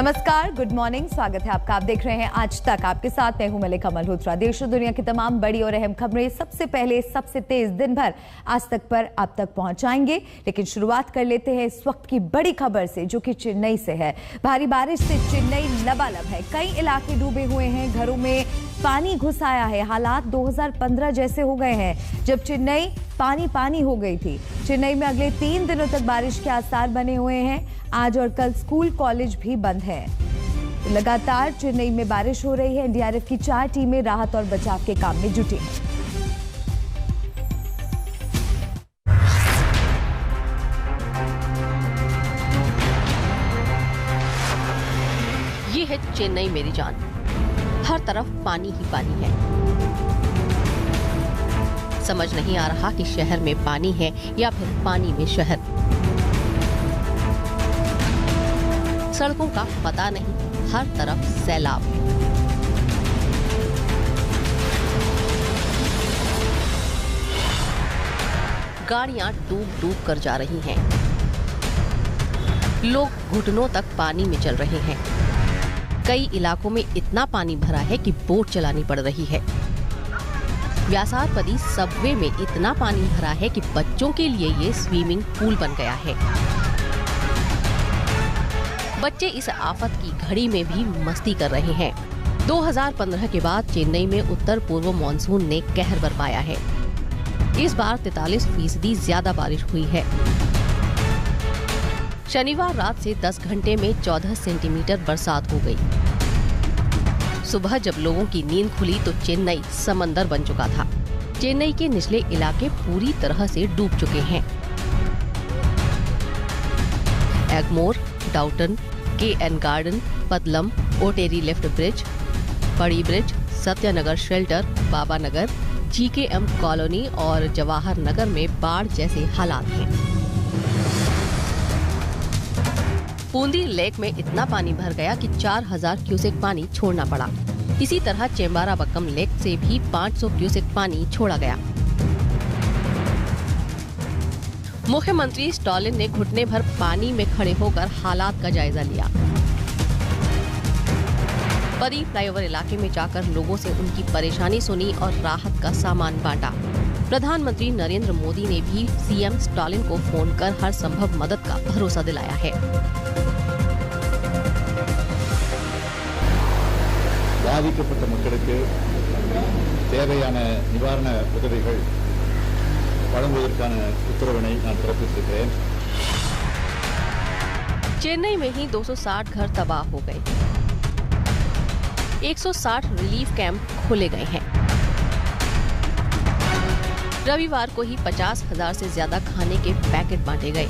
नमस्कार, good morning, स्वागत है आपका। आप देख रहे हैं आज तक। आपके साथ मैं हूं मलिका मल्होत्रा। देश और दुनिया की तमाम बड़ी और अहम खबरें सबसे पहले, सबसे तेज दिन भर आज तक पर आप तक पहुंचाएंगे। लेकिन शुरुआत कर लेते हैं इस वक्त की बड़ी खबर से, जो कि चेन्नई से है। भारी बारिश से चेन्नई लबालब है। कई इलाके डूबे हुए हैं, घरों में पानी घुस आया है। हालात 2015 जैसे हो गए हैं, जब चेन्नई पानी पानी हो गई थी। चेन्नई में अगले 3 दिनों तक बारिश के आसार बने हुए हैं। आज और कल स्कूल कॉलेज भी बंद हैं। लगातार चेन्नई में बारिश हो रही है। एनडीआरएफ की 4 टीमें राहत और बचाव के काम में जुटी हैं। ये है चेन्नई मेरी जान। हर तरफ पानी ही पानी है। समझ नहीं आ रहा कि शहर में पानी है या फिर पानी में शहर। सड़कों का पता नहीं, हर तरफ सैलाब है। गाड़ियां डूब डूब कर जा रही हैं। लोग घुटनों तक पानी में चल रहे हैं। कई इलाकों में इतना पानी भरा है कि बोट चलानी पड़ रही है। व्यासारपदी सबवे में इतना पानी भरा है कि बच्चों के लिए ये स्विमिंग पूल बन गया है। बच्चे इस आफत की घड़ी में भी मस्ती कर रहे हैं। 2015 के बाद चेन्नई में उत्तर पूर्व मानसून ने कहर बरपाया है। इस बार 43% ज्यादा बारिश हुई है। शनिवार रात से 10 घंटे में 14 सेंटीमीटर बरसात हो गई। सुबह जब लोगों की नींद खुली तो चेन्नई समंदर बन चुका था। चेन्नई के निचले इलाके पूरी तरह से डूब चुके हैं। Egmore, Doveton, KN garden, Pattalam, Otteri left bridge, बड़ी bridge, Sathyanagar shelter, Baba Nagar, GKM colony और जवाहर नगर में बाढ़ जैसे हालात हैं। पूंदी लेक में इतना पानी भर गया कि 4000 क्यूसेक पानी छोड़ना पड़ा। इसी तरह चेम्बाराबक्कम लेक से भी 500 क्यूसेक पानी छोड़ा गया। मुख्यमंत्री स्टालिन ने घुटने भर पानी में खड़े होकर हालात का जायजा लिया। परी फ्लाईओवर इलाके में जाकर लोगों से उनकी परेशानी सुनी और राहत का सामान बांटा। प्रधानमंत्री नरेंद्र मोदी ने भी CM स्टालिन को फोन कर हर संभव मदद का भरोसा दिलाया है। பாதிக்கப்பட்ட மக்களுக்கு தேவையான நிவாரண உதவிகள் வழங்குவதற்கான உத்தரவினை நான் பிறப்பித்திருக்கிறேன்। चेन्नई में ही 260 घर तबाह हो गए। 160 रिलीफ कैंप खोले गए हैं। रविवार को ही 50,000 से ज्यादा खाने के पैकेट बांटे गए।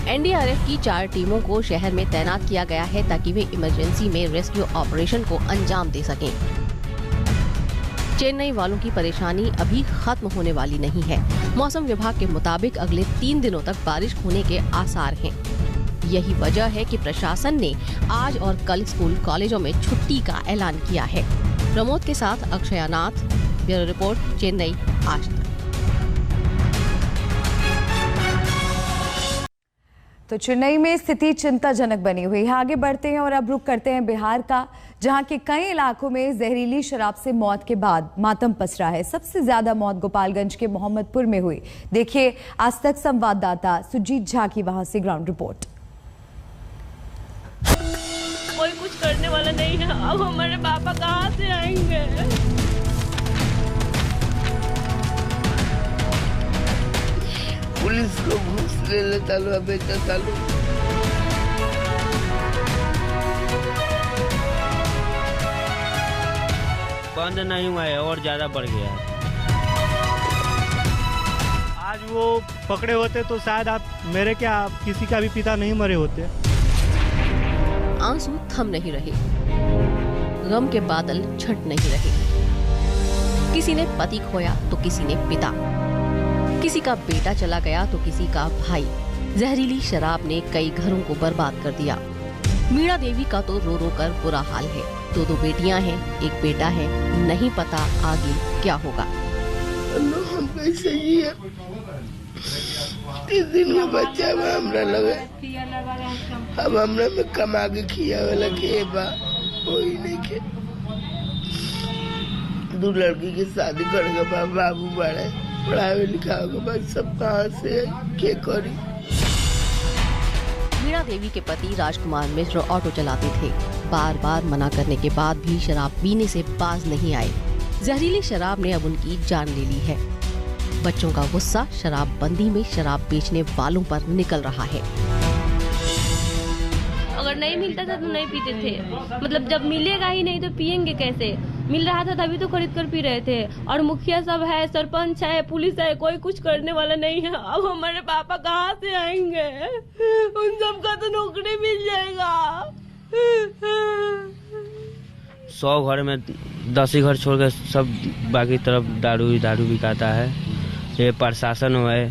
एनडीआरएफ की 4 टीमों को शहर में तैनात किया गया है ताकि वे इमरजेंसी में रेस्क्यू ऑपरेशन को अंजाम दे सकें। चेन्नई वालों की परेशानी अभी खत्म होने वाली नहीं है। मौसम विभाग के मुताबिक अगले 3 दिनों तक बारिश होने के आसार हैं। यही वजह है कि प्रशासन ने आज और कल स्कूल कॉलेजों में छुट्टी का ऐलान किया है। प्रमोद के साथ अक्षयानाथ, ब्यूरो रिपोर्ट, चेन्नई आज तक। तो चेन्नई में स्थिति चिंताजनक बनी हुई है। आगे बढ़ते हैं और अब रुख करते हैं बिहार का, जहां के कई इलाकों में जहरीली शराब से मौत के बाद मातम पसरा है। सबसे ज्यादा मौत गोपालगंज के मोहम्मदपुर में हुई। देखिए आज तक संवाददाता सुजीत झा की वहां से ग्राउंड रिपोर्ट। कोई कुछ करने वाला नहीं है। अब हमारे पापा कहाँ से आएंगे? पुलिस को घूस ले लेता लो, बेटा चालू। बंद नहीं हुआ है और ज्यादा बढ़ गया है। आज वो पकड़े होते तो शायद आप मेरे क्या किसी का भी पिता नहीं मरे होते। आंसू थम नहीं रहे, गम के बादल छट नहीं रहे। किसी ने पति खोया तो किसी ने पिता, किसी का बेटा चला गया तो किसी का भाई। जहरीली शराब ने कई घरों को बर्बाद कर दिया। मीणा देवी का तो रो रो कर बुरा हाल है। 2 बेटियां हैं, एक बेटा है। नहीं पता आगे क्या होगा। हम कैसे जिए? 3 दिन का बच्चा में हमरा लगे अब हमरा में कमा के खिया वाला के बा कोई नहीं के। 2 लड़की की शादी करेगा बाबू बड़े पढ़ावे लिखावे के बाद सब कहाँ से के करी। वीणा देवी के पति राजकुमार मिश्र ऑटो चलाते थे। बार बार मना करने के बाद भी शराब पीने से बाज नहीं आए। जहरीली शराब ने अब उनकी जान ले ली है। बच्चों का गुस्सा शराबबंदी में शराब बेचने वालों पर निकल रहा है। अगर नहीं मिलता था तो नहीं पीते थे, मतलब जब मिलेगा ही नहीं तो पियेंगे कैसे। मिल रहा था तभी तो खरीद कर पी रहे थे। और मुखिया सब है, सरपंच है, पुलिस है, कोई कुछ करने वाला नहीं है। अब हमारे पापा कहाँ से आएंगे? उन सबका तो नौकरी मिल जाएगा। 100 घर में 10 ही घर छोड़ के सब बाकी तरफ दारू बिकाता है। ये प्रशासन है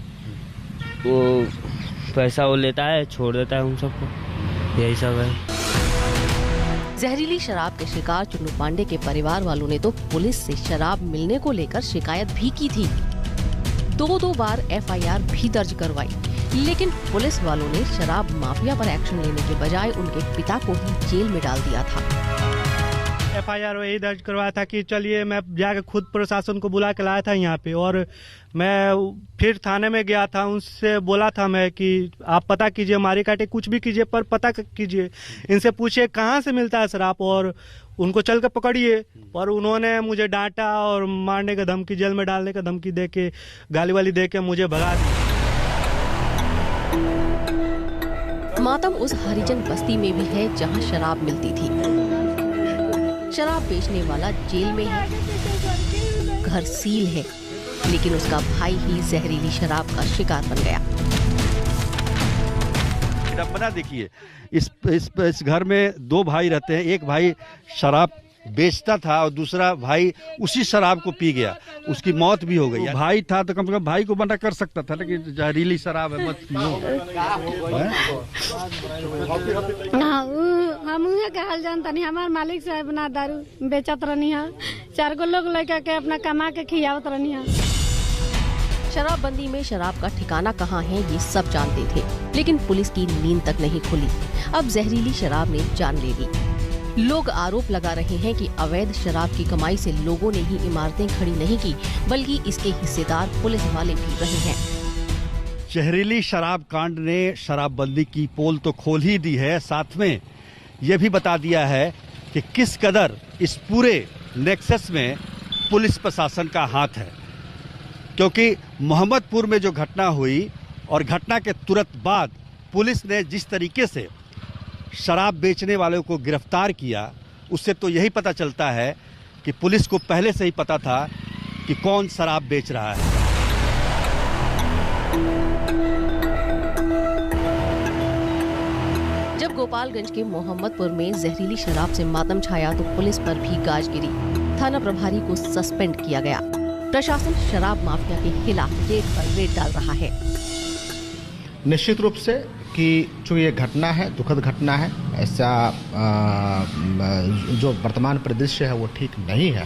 वो पैसा वो लेता है, छोड़ देता है उन सबको, यही सब है। जहरीली शराब के शिकार चुन्नू पांडे के परिवार वालों ने तो पुलिस से शराब मिलने को लेकर शिकायत भी की थी। 2 बार FIR भी दर्ज करवाई, लेकिन पुलिस वालों ने शराब माफिया पर एक्शन लेने के बजाय उनके पिता को ही जेल में डाल दिया था। FIR वही दर्ज करवाया था कि चलिए, मैं जाकर खुद प्रशासन को बुला के लाया था यहाँ पे, और मैं फिर थाने में गया था। उनसे बोला था मैं कि आप पता कीजिए, मारी काटे कुछ भी कीजिए, पर पता कीजिए, इनसे पूछिए कहाँ से मिलता है शराब और उनको चल कर पकड़िए। और उन्होंने मुझे डांटा और मारने का धमकी, जेल में डालने का धमकी दे के, गाली वाली दे के मुझे भगा दिया। मातम उस हरिजन बस्ती में भी है जहाँ शराब मिलती थी। शराब बेचने वाला जेल में है, घर सील है, लेकिन उसका भाई ही जहरीली शराब का शिकार बन गया। बना देखिए, इस घर में 2 भाई रहते हैं। एक भाई शराब बेचता था और दूसरा भाई उसी शराब को पी गया, उसकी मौत भी हो गई। भाई था तो कम से कम भाई को मना कर सकता था, लेकिन जहरीली शराब है मत पियो। हम के हाल जानता नहीं, हमारे मालिक साहब ना दारू बेचत रहनी है, 4 गो लोग लेकर के अपना कमा के खियावत रहनी है। शराबबंदी में शराब का ठिकाना कहाँ है ये सब जानते थे, लेकिन पुलिस की नींद तक नहीं खुली। अब जहरीली शराब ने जान ले ली। लोग आरोप लगा रहे हैं कि अवैध शराब की कमाई से लोगों ने ही इमारतें खड़ी नहीं की, बल्कि इसके हिस्सेदार पुलिस वाले भी रहे हैं। जहरीली शराब कांड ने शराबबंदी की पोल तो खोल ही दी है, साथ में यह भी बता दिया है कि किस कदर इस पूरे नेक्सस में पुलिस प्रशासन का हाथ है। क्योंकि मोहम्मदपुर में जो घटना हुई और घटना के तुरंत बाद पुलिस ने जिस तरीके से शराब बेचने वालों को गिरफ्तार किया, उससे तो यही पता चलता है कि पुलिस को पहले से ही पता था कि कौन शराब बेच रहा है। जब गोपालगंज के मोहम्मदपुर में जहरीली शराब से मातम छाया तो पुलिस पर भी गाज गिरी। थाना प्रभारी को सस्पेंड किया गया। प्रशासन शराब माफिया के खिलाफ रेड पर रेड डाल रहा है। निश्चित रूप से कि जो ये घटना है दुखद घटना है, ऐसा जो वर्तमान परिदृश्य है वो ठीक नहीं है,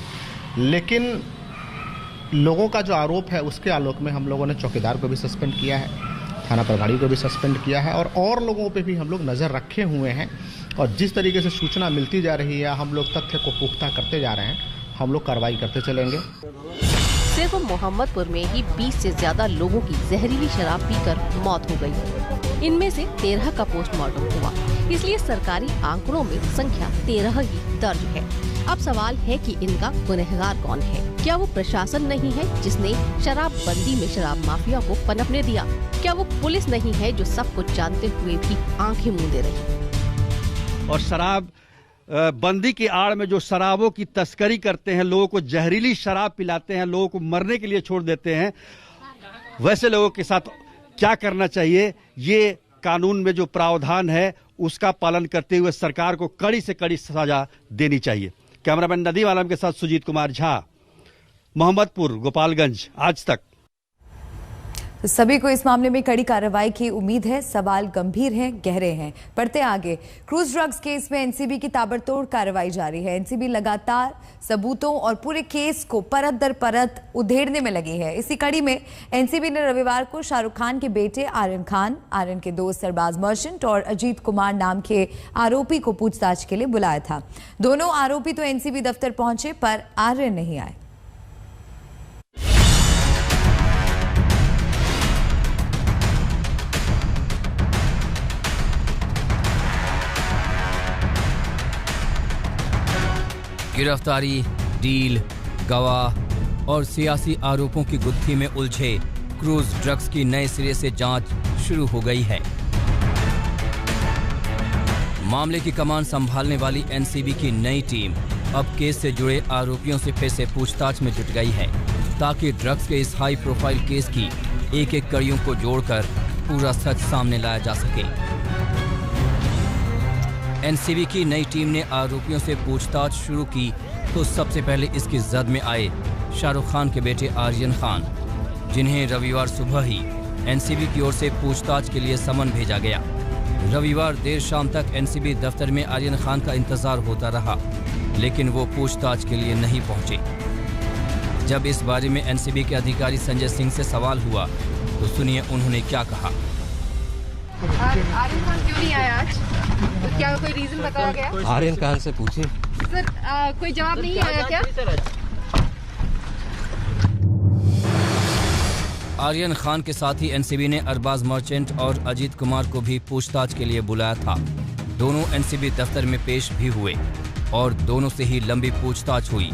लेकिन लोगों का जो आरोप है उसके आलोक में हम लोगों ने चौकीदार को भी सस्पेंड किया है, थाना प्रभारी को भी सस्पेंड किया है, और लोगों पे भी हम लोग नज़र रखे हुए हैं। और जिस तरीके से सूचना मिलती जा रही है, हम लोग तथ्य को पुख्ता करते जा रहे हैं, हम लोग कार्रवाई करते चलेंगे। सिर्फ मोहम्मदपुर में ही 20 से ज्यादा लोगों की जहरीली शराब पीकर मौत हो गई। इनमें से 13 का पोस्टमार्टम हुआ, इसलिए सरकारी आंकड़ों में संख्या 13 ही दर्ज है। अब सवाल है कि इनका गुनहगार कौन है? क्या वो प्रशासन नहीं है जिसने शराबबंदी में शराब माफिया को पनपने दिया? क्या वो पुलिस नहीं है जो सब कुछ जानते हुए भी आंखें मूंदे रही? और शराब बंदी की आड़ में जो शराबों की तस्करी करते हैं, लोगों को जहरीली शराब पिलाते हैं, लोगों को मरने के लिए छोड़ देते हैं, वैसे लोगों के साथ क्या करना चाहिए? ये कानून में जो प्रावधान है उसका पालन करते हुए सरकार को कड़ी से कड़ी सजा देनी चाहिए। कैमरामैन नदीम आलम के साथ सुजीत कुमार झा, मोहम्मदपुर, गोपालगंज, आज तक। तो सभी को इस मामले में कड़ी कार्रवाई की उम्मीद है। सवाल गंभीर हैं, गहरे हैं। बढ़ते आगे, क्रूज ड्रग्स केस में एनसीबी की ताबड़तोड़ कार्रवाई जारी है। एनसीबी लगातार सबूतों और पूरे केस को परत दर परत उधेड़ने में लगी है। इसी कड़ी में एनसीबी ने रविवार को शाहरुख खान के बेटे आर्यन खान, आर्यन के दोस्त सरबाज मर्चेंट और अजीत कुमार नाम के आरोपी को पूछताछ के लिए बुलाया था। दोनों आरोपी तो एनसीबी दफ्तर पहुंचे पर आर्यन नहीं आए। गिरफ्तारी, डील, गवाह और सियासी आरोपों की गुत्थी में उलझे क्रूज ड्रग्स की नए सिरे से जांच शुरू हो गई है। मामले की कमान संभालने वाली एनसीबी की नई टीम अब केस से जुड़े आरोपियों से फिर से पूछताछ में जुट गई है, ताकि ड्रग्स के इस हाई प्रोफाइल केस की एक-एक कड़ियों को जोड़कर पूरा सच सामने लाया जा सके। एनसीबी की नई टीम ने आरोपियों से पूछताछ शुरू की तो सबसे पहले इसकी जद में आए शाहरुख खान के बेटे आर्यन खान, जिन्हें रविवार सुबह ही एनसीबी की ओर से पूछताछ के लिए समन भेजा गया। रविवार देर शाम तक एनसीबी दफ्तर में आर्यन खान का इंतजार होता रहा, लेकिन वो पूछताछ के लिए नहीं पहुंचे। जब इस बारे में एनसीबी के अधिकारी संजय सिंह से सवाल हुआ तो सुनिए उन्होंने क्या कहा। आर्यन खान क्यों नहीं आया आज? तो क्या कोई रीजन बताया गया? आर्यन खान से पूछिए सर। कोई जवाब नहीं आया क्या? आर्यन खान के साथ ही एनसीबी ने अरबाज मर्चेंट और अजीत कुमार को भी पूछताछ के लिए बुलाया था। दोनों एनसीबी दफ्तर में पेश भी हुए और दोनों से ही लंबी पूछताछ हुई।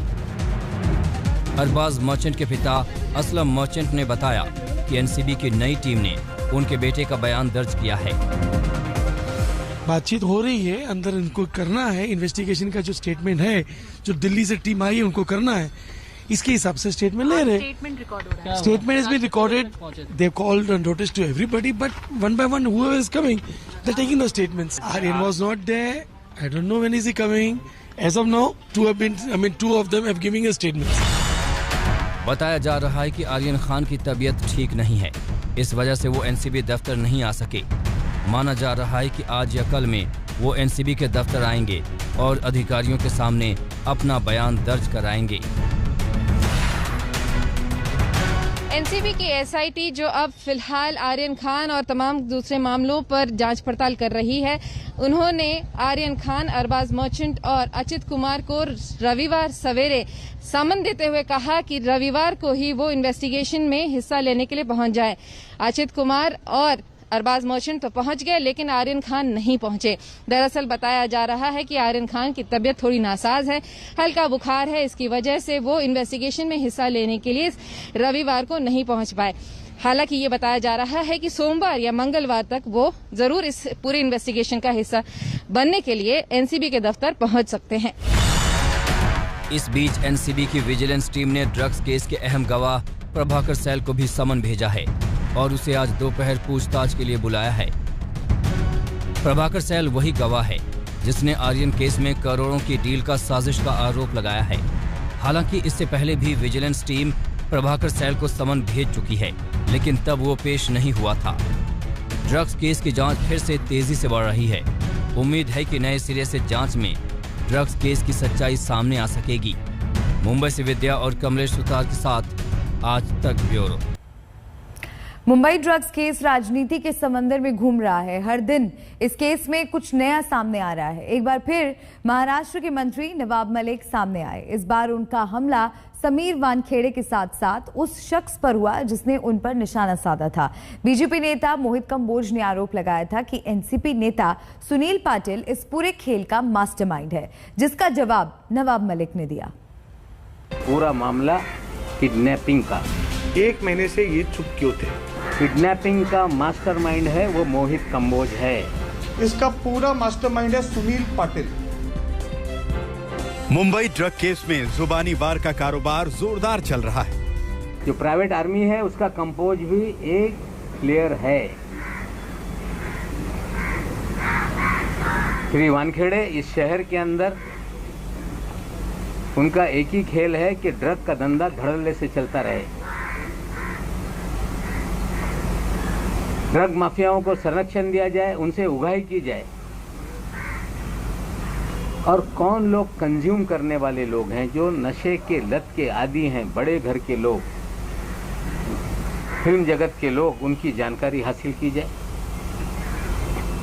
अरबाज मर्चेंट के पिता असलम मर्चेंट ने बताया कि एनसीबी की नई टीम ने उनके बेटे का बयान दर्ज किया है। बातचीत हो रही है, अंदर इनको करना है, इन्वेस्टिगेशन का जो स्टेटमेंट है, जो दिल्ली से टीम आई है उनको करना है, इसके हिसाब से स्टेटमेंट ले रहे हैं। Statement is been recorded, they called notice to everybody, but one by one whoever is coming, they're taking the statements. Aryan was not there. I don't know when is he coming. As of now, two of them have given a statement. बताया जा रहा है कि आर्यन खान की तबीयत ठीक नहीं है, इस वजह से वो एनसीबी दफ्तर नहीं आ सके। माना जा रहा है कि आज या कल में वो एनसीबी के दफ्तर आएंगे और अधिकारियों के सामने अपना बयान दर्ज कराएंगे। एनसीबी की एसआईटी जो अब फिलहाल आर्यन खान और तमाम दूसरे मामलों पर जांच पड़ताल कर रही है, उन्होंने आर्यन खान, अरबाज मर्चेंट और अचित कुमार को रविवार सवेरे समन देते हुए कहा कि रविवार को ही वो इन्वेस्टिगेशन में हिस्सा लेने के लिए पहुंच जाए। अचित कुमार और अरबाज मर्चेंट तो पहुंच गए, लेकिन आर्यन खान नहीं पहुंचे। दरअसल बताया जा रहा है कि आर्यन खान की तबीयत थोड़ी नासाज है, हल्का बुखार है, इसकी वजह से वो इन्वेस्टिगेशन में हिस्सा लेने के लिए रविवार को नहीं पहुंच पाए। हालांकि ये बताया जा रहा है कि सोमवार या मंगलवार तक वो जरूर इस पूरी इन्वेस्टिगेशन का हिस्सा बनने के लिए एनसीबी के दफ्तर पहुंच सकते हैं। इस बीच एनसीबी की विजिलेंस टीम ने ड्रग्स केस के अहम गवाह प्रभाकर सैल को भी समन भेजा है और उसे आज दोपहर पूछताछ के लिए बुलाया है। प्रभाकर सैल वही गवाह है जिसने आर्यन केस में करोड़ों की डील का साजिश का आरोप लगाया है। हालांकि इससे पहले भी विजिलेंस टीम प्रभाकर सैल को समन भेज चुकी है, लेकिन तब वो पेश नहीं हुआ था। ड्रग्स केस की जांच फिर से तेजी से बढ़ रही है। उम्मीद है कि नए सिरे से जांच में ड्रग्स केस की सच्चाई सामने आ सकेगी। मुंबई से विद्या और कमलेश सुतार के साथ आज तक ब्यूरो। मुंबई ड्रग्स केस राजनीति के समंदर में घूम रहा है। हर दिन इस केस में कुछ नया सामने आ रहा है। एक बार फिर महाराष्ट्र के मंत्री नवाब मलिक सामने आए। इस बार उनका हमला समीर वानखेड़े के साथ साथ उस शख्स पर हुआ जिसने उन पर निशाना साधा था। बीजेपी नेता मोहित कंबोज ने आरोप लगाया था कि एनसीपी नेता सुनील पाटिल इस पूरे खेल का मास्टरमाइंड है, जिसका जवाब नवाब मलिक ने दिया। पूरा मामला किडनैपिंग का, 1 महीने से ये चुप क्यों थे? किडनैपिंग का मास्टरमाइंड है वो मोहित कंबोज है। इसका पूरा मास्टरमाइंड है सुनील पाटिल। मुंबई ड्रग केस में जुबानी वार का कारोबार जोरदार चल रहा है। जो प्राइवेट आर्मी है उसका कंपोज भी एक प्लेयर है। श्री वानखेड़े इस शहर के अंदर उनका एक ही खेल है कि ड्रग का धंधा धड़ल्ले से चलता रहे। ड्रग माफियाओं को संरक्षण दिया जाए, उनसे उगाही की जाए। और कौन लोग कंज्यूम करने वाले लोग हैं, जो नशे के लत के आदी हैं, बड़े घर के लोग, फिल्म जगत के लोग, उनकी जानकारी हासिल की जाए,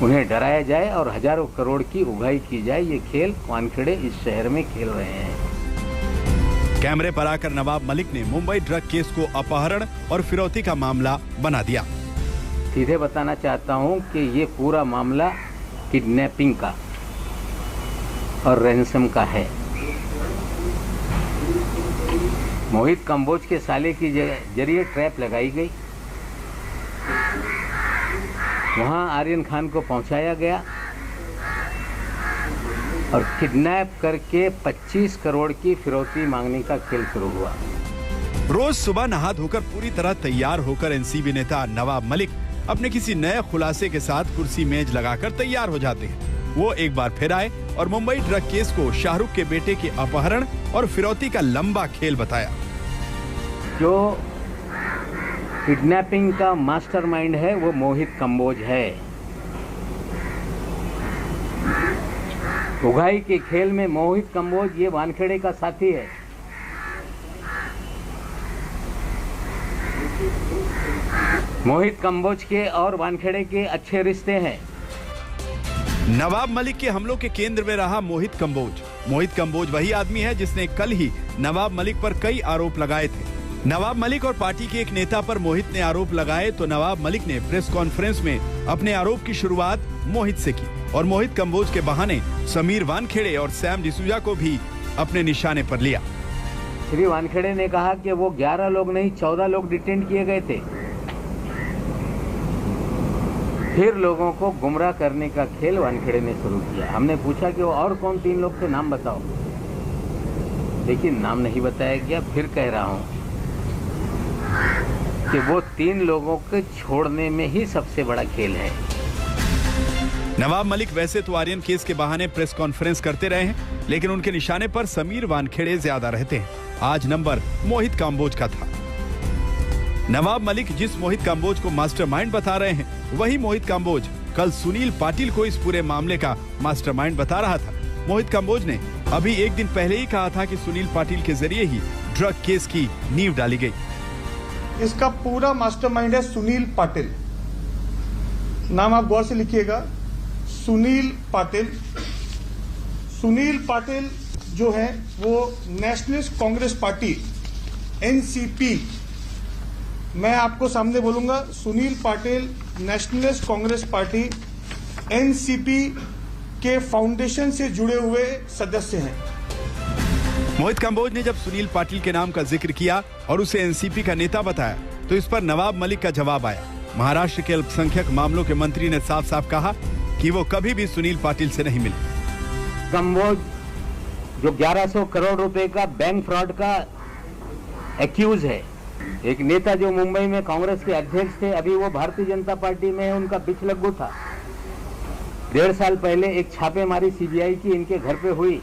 उन्हें डराया जाए और हजारों करोड़ की उगाही की जाए। ये खेल वानखेड़े इस शहर में खेल रहे हैं। कैमरे पर आकर नवाब मलिक ने मुंबई ड्रग केस को अपहरण और फिरौती का मामला बना दिया। सीधे बताना चाहता हूं कि ये पूरा मामला किडनैपिंग का और रैंसम का है। मोहित कंबोज के साले की जरिए ट्रैप लगाई गई, वहां आर्यन खान को पहुंचाया गया और किडनैप करके 25 करोड़ की फिरौती मांगने का खेल शुरू हुआ। रोज सुबह नहा धोकर पूरी तरह तैयार होकर एनसीबी नेता नवाब मलिक अपने किसी नए खुलासे के साथ कुर्सी मेज लगाकर तैयार हो जाते हैं। वो एक बार फिर आए और मुंबई ड्रग केस को शाहरुख के बेटे के अपहरण और फिरौती का लंबा खेल बताया। जो किडनैपिंग का मास्टरमाइंड है वो मोहित कंबोज है। उगाही के खेल में मोहित कंबोज ये वानखेड़े का साथी है। मोहित कंबोज के और वानखेड़े के अच्छे रिश्ते हैं। नवाब मलिक के हमलों के केंद्र में रहा मोहित कंबोज वही आदमी है जिसने कल ही नवाब मलिक पर कई आरोप लगाए थे। नवाब मलिक और पार्टी के एक नेता पर मोहित ने आरोप लगाए तो नवाब मलिक ने प्रेस कॉन्फ्रेंस में अपने आरोप की शुरुआत मोहित से की और मोहित कंबोज के बहाने समीर वानखेड़े और सैम डिसूजा को भी अपने निशाने पर लिया। श्री वानखेड़े ने कहा कि वो 11 लोग नहीं 14 लोग डिटेन किए गए थे। फिर लोगों को गुमराह करने का खेल वानखेड़े ने शुरू किया। हमने पूछा कि वो और कौन 3 लोग थे, नाम बताओ, लेकिन नाम नहीं बताया गया। फिर कह रहा हूं कि वो 3 लोगों के छोड़ने में ही सबसे बड़ा खेल है। नवाब मलिक वैसे तो आर्यन केस के बहाने प्रेस कॉन्फ्रेंस करते रहे हैं, लेकिन उनके निशाने पर समीर वानखेड़े ज्यादा रहते हैं। आज नंबर मोहित कंबोज का था। नवाब मलिक जिस मोहित कंबोज को मास्टरमाइंड बता रहे हैं, वही मोहित कंबोज कल सुनील पाटिल को इस पूरे मामले का मास्टरमाइंड बता रहा था। मोहित कंबोज ने अभी एक दिन पहले ही कहा था कि सुनील पाटिल के जरिए ही ड्रग केस की नींव डाली गई। इसका पूरा मास्टरमाइंड है सुनील पाटिल। नाम आप गौर से लिखिएगा, सुनील पाटिल। सुनील पाटिल जो है वो नेशनलिस्ट कांग्रेस पार्टी एनसीपी, मैं आपको सामने बोलूंगा, Sunil Patil nationalist Congress party NCP के फाउंडेशन से जुड़े हुए सदस्य हैं। मोहित कंबोज ने जब सुनील पाटिल के नाम का जिक्र किया और उसे एनसीपी का नेता बताया तो इस पर नवाब मलिक का जवाब आया। महाराष्ट्र के अल्पसंख्यक मामलों के मंत्री ने साफ साफ कहा कि वो कभी भी सुनील पाटिल से नहीं मिले। कंबोज जो 1100 करोड़ रुपए का बैंक फ्रॉड का एक्यूज है, एक नेता जो मुंबई में कांग्रेस के अध्यक्ष थे, अभी वो भारतीय जनता पार्टी में है, उनका पिछलग्गू था। 1.5 साल पहले एक छापेमारी सीबीआई की इनके घर पे हुई।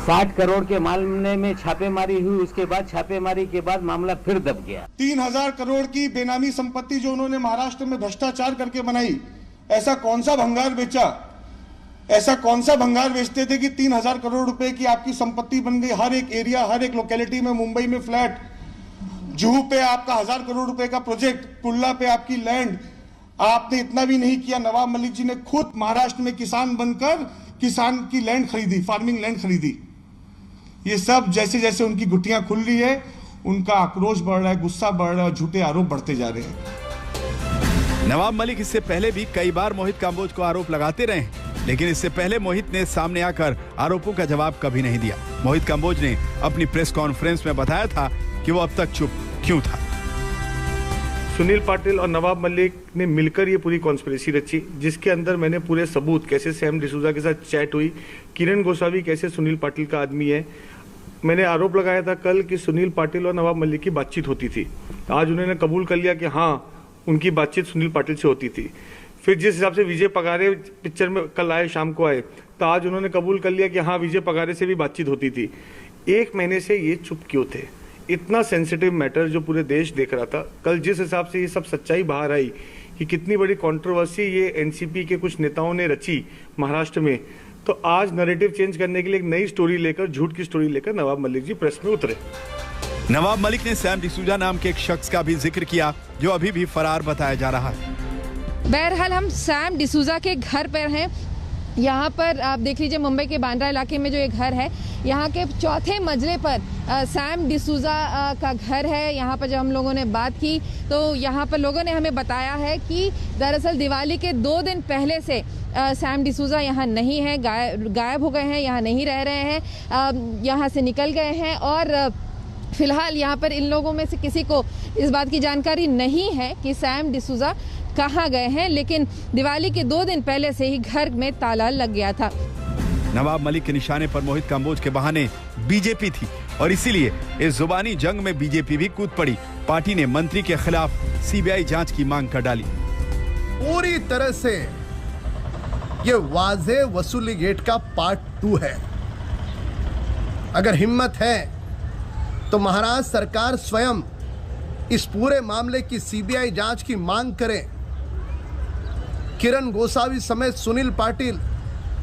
60 करोड़ के मामले में छापेमारी हुई, उसके बाद छापेमारी के बाद मामला फिर दब गया। 3000 करोड़ की बेनामी संपत्ति जो उन्होंने महाराष्ट्र में भ्रष्टाचार करके बनाई, ऐसा कौन सा भंगार बेचा, ऐसा कौन सा भंगार बेचते थे कि 3000 करोड़ रुपए की आपकी संपत्ति बन गई। हर एक एरिया, हर एक लोकेलिटी में, मुंबई में फ्लैट, जुहू पे आपका 1000 करोड़ रुपए का प्रोजेक्ट, कुल्ला पे आपकी लैंड। आपने इतना भी नहीं किया, नवाब मलिक जी ने खुद महाराष्ट्र में किसान बनकर किसान की लैंड खरीदी, फार्मिंग लैंड खरीदी। ये सब जैसे जैसे उनकी गुट्टियां खुल रही है, उनका आक्रोश बढ़ रहा है, गुस्सा बढ़ रहा है और झूठे आरोप बढ़ते जा रहे हैं। नवाब मलिक इससे पहले भी कई बार मोहित कंबोज को आरोप लगाते रहे हैं, लेकिन इससे पहले मोहित ने सामने आकर आरोपों का जवाब कभी नहीं दिया। मोहित कंबोज ने अपनी प्रेस कॉन्फ्रेंस में बताया था कि वो अब तक चुप क्यों था। सुनील पाटिल और नवाब मलिक ने मिलकर ये पूरी कॉन्स्पिरेसी रची, जिसके अंदर मैंने पूरे सबूत, कैसे सैम डिसूजा के साथ चैट हुई, किरण गोसावी कैसे सुनील पाटिल का आदमी है। मैंने आरोप लगाया था कल कि सुनील पाटिल और नवाब मलिक की बातचीत होती थी। आज उन्होंने कबूल कर लिया कि हाँ, उनकी बातचीत सुनील पाटिल से होती थी। फिर जिस हिसाब से विजय पगारे पिक्चर में कल आए, शाम को आए, तो आज उन्होंने कबूल कर लिया कि हाँ, विजय पगारे से भी बातचीत होती थी। 1 महीने से ये चुप क्यों थे? इतना सेंसिटिव मैटर जो पूरे देश देख रहा था, कल जिस हिसाब से ये सब सच्चाई बाहर आई कि कितनी बड़ी कंट्रोवर्सी ये एनसीपी के कुछ नेताओं ने रची महाराष्ट्र में, तो आज नैरेटिव चेंज करने के लिए एक नई स्टोरी लेकर, झूठ की स्टोरी लेकर नवाब मलिक जी प्रेस में उतरे। नवाब मलिक ने सैम डिसूजा नाम के एक शख्स का भी जिक्र किया जो अभी भी फरार बताया जा रहा है। बहरहाल हम सैम डिसूजा के घर पर हैं। यहाँ पर आप देख लीजिए, मुंबई के बांद्रा इलाके में जो ये घर है, यहाँ के 4थे मंजिले पर सैम डिसूजा का घर है। यहाँ पर जब हम लोगों ने बात की तो यहाँ पर लोगों ने हमें बताया है कि दरअसल दिवाली के 2 दिन पहले से सैम डिसूजा यहाँ नहीं है, गायब हो गए हैं, यहाँ नहीं रह रहे हैं, यहाँ से निकल गए हैं। और फिलहाल यहाँ पर इन लोगों में से किसी को इस बात की जानकारी नहीं है कि सैम डिसूजा कहाँ गए हैं, लेकिन दिवाली के 2 दिन पहले से ही घर में ताला लग गया था। नवाब मलिक के निशाने पर मोहित काम्बोज के बहाने बीजेपी थी और इसीलिए इस जुबानी जंग में बीजेपी भी कूद पड़ी। पार्टी ने मंत्री के खिलाफ सीबीआई जांच की मांग कर डाली। पूरी तरह से ये वाज़े वसूली गेट का पार्ट 2 है। अगर हिम्मत है तो महाराष्ट्र सरकार स्वयं इस पूरे मामले की सीबीआई जांच की मांग करे। किरण गोसावी समेत सुनील पाटिल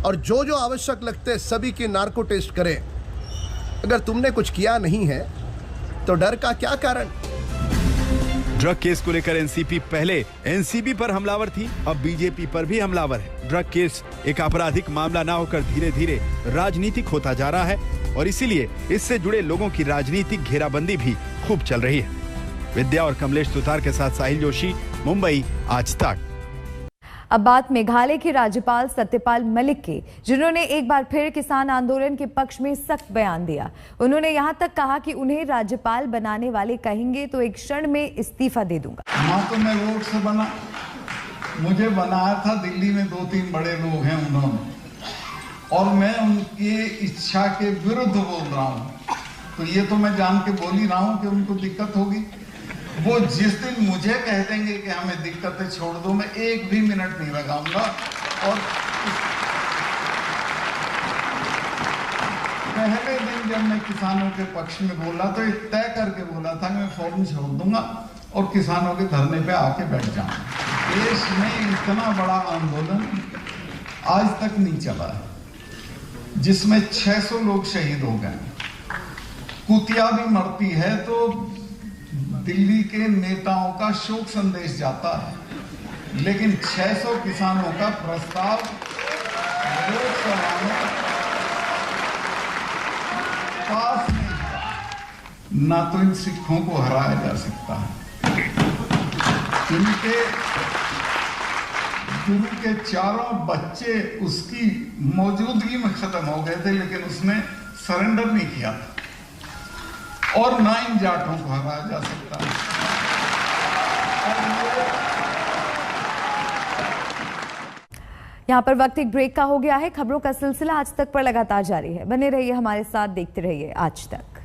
और जो जो आवश्यक लगते हैं सभी की नार्को टेस्ट करे। अगर तुमने कुछ किया नहीं है तो डर का क्या कारण? ड्रग केस को लेकर एनसीपी पहले एनसीबी पर हमलावर थी, अब बीजेपी पर भी हमलावर है। ड्रग केस एक आपराधिक मामला ना होकर धीरे धीरे राजनीतिक होता जा रहा है और इसीलिए इससे जुड़े लोगों की राजनीतिक घेराबंदी भी खूब चल रही है। विद्या और कमलेश सुतार के साथ साहिल जोशी, मुंबई, आज तक। अब बात मेघालय के राज्यपाल सत्यपाल मलिक की, जिन्होंने एक बार फिर किसान आंदोलन के पक्ष में सख्त बयान दिया। उन्होंने यहां तक कहा कि उन्हें राज्यपाल बनाने वाले कहेंगे तो एक क्षण में इस्तीफा दे दूंगा। वहाँ तो मैं वोट से बना, मुझे बनाया था, दिल्ली में 2-3 बड़े लोग हैं उन्होंने, और मैं उनकी इच्छा के विरुद्ध बोल रहा हूँ, तो ये तो मैं जान के बोल ही रहा हूँ कि उनको दिक्कत होगी। वो जिस दिन मुझे कह देंगे कि हमें दिक्कतें छोड़ दो, मैं 1 भी मिनट नहीं लगाऊंगा। और पहले दिन जब मैं किसानों के पक्ष में बोला तो एक तय करके बोला था कि मैं फौरन छोड़ दूंगा और किसानों के धरने पे आके बैठ जाऊंगा। देश में इतना बड़ा आंदोलन आज तक नहीं चला है, जिसमें 600 लोग शहीद हो गए। कुतिया भी मरती है तो दिल्ली के नेताओं का शोक संदेश जाता है, लेकिन 600 किसानों का प्रस्ताव लोकसभा में पास नहीं, ना तो इन सिखों को हराया जा सकता है। इनके गुरु के 4 बच्चे उसकी मौजूदगी में खत्म हो गए थे, लेकिन उसने सरेंडर नहीं किया था, और ना इन जाटों को हराया जा सकता है। यहाँ पर वक्त एक ब्रेक का हो गया है। खबरों का सिलसिला आज तक पर लगातार जारी है। बने रहिए हमारे साथ, देखते रहिए आज तक।